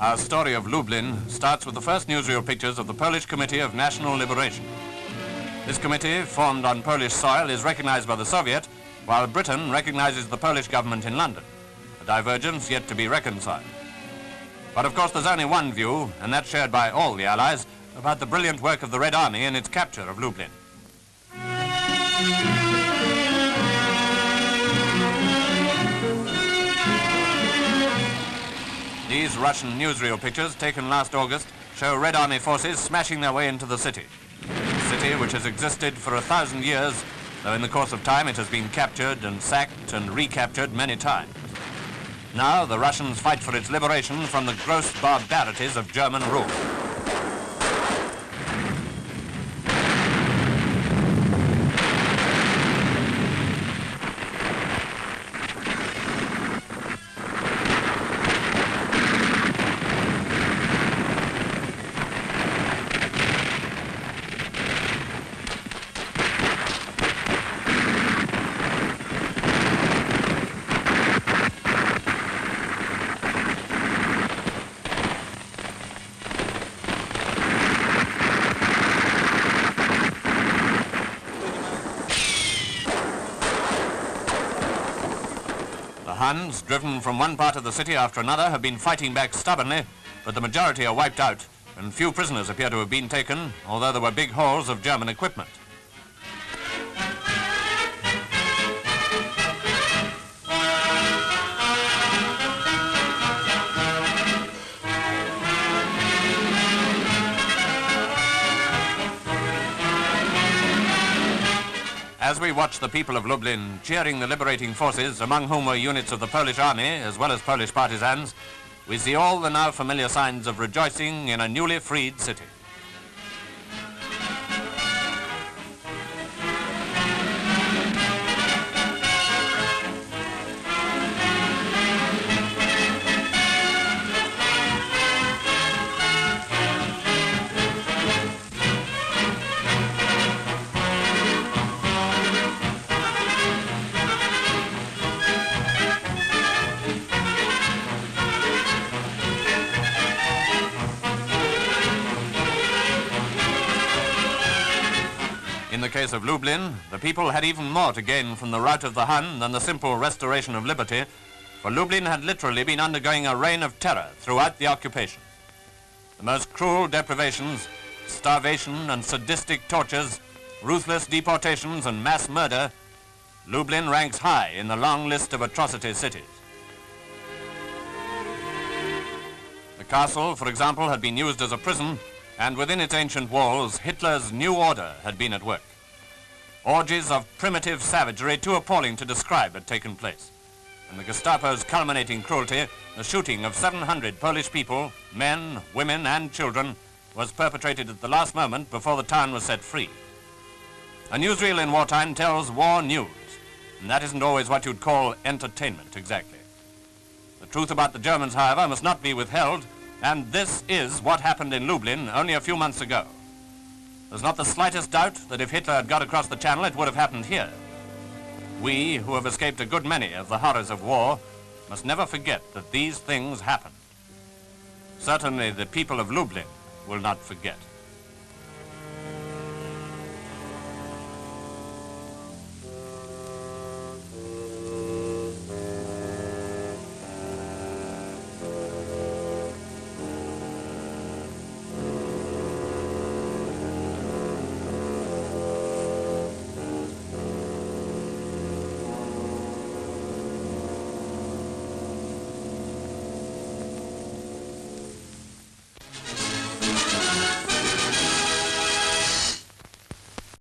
Our story of Lublin starts with the first newsreel pictures of the Polish Committee of National Liberation. This committee, formed on Polish soil, is recognized by the Soviet, while Britain recognizes the Polish government in London, a divergence yet to be reconciled. But of course there's only one view, and that's shared by all the Allies, about the brilliant work of the Red Army in its capture of Lublin. These Russian newsreel pictures, taken last August, show Red Army forces smashing their way into the city. A city which has existed for 1,000 years, though in the course of time it has been captured and sacked and recaptured many times. Now the Russians fight for its liberation from the gross barbarities of German rule. The Huns, driven from one part of the city after another, have been fighting back stubbornly, but the majority are wiped out, and few prisoners appear to have been taken, although there were big hauls of German equipment. As we watch the people of Lublin cheering the liberating forces, among whom were units of the Polish army as well as Polish partisans, we see all the now familiar signs of rejoicing in a newly freed city. In the case of Lublin, the people had even more to gain from the rout of the Hun than the simple restoration of liberty, for Lublin had literally been undergoing a reign of terror throughout the occupation. The most cruel deprivations, starvation and sadistic tortures, ruthless deportations and mass murder, Lublin ranks high in the long list of atrocity cities. The castle, for example, had been used as a prison, and within its ancient walls, Hitler's new order had been at work. Orgies of primitive savagery too appalling to describe had taken place, and the Gestapo's culminating cruelty, the shooting of 700 Polish people, men, women and children, was perpetrated at the last moment before the town was set free. A newsreel in wartime tells war news, and that isn't always what you'd call entertainment exactly. The truth about the Germans, however, must not be withheld, and this is what happened in Lublin only a few months ago. There's not the slightest doubt that if Hitler had got across the Channel, it would have happened here. We, who have escaped a good many of the horrors of war, must never forget that these things happened. Certainly the people of Lublin will not forget.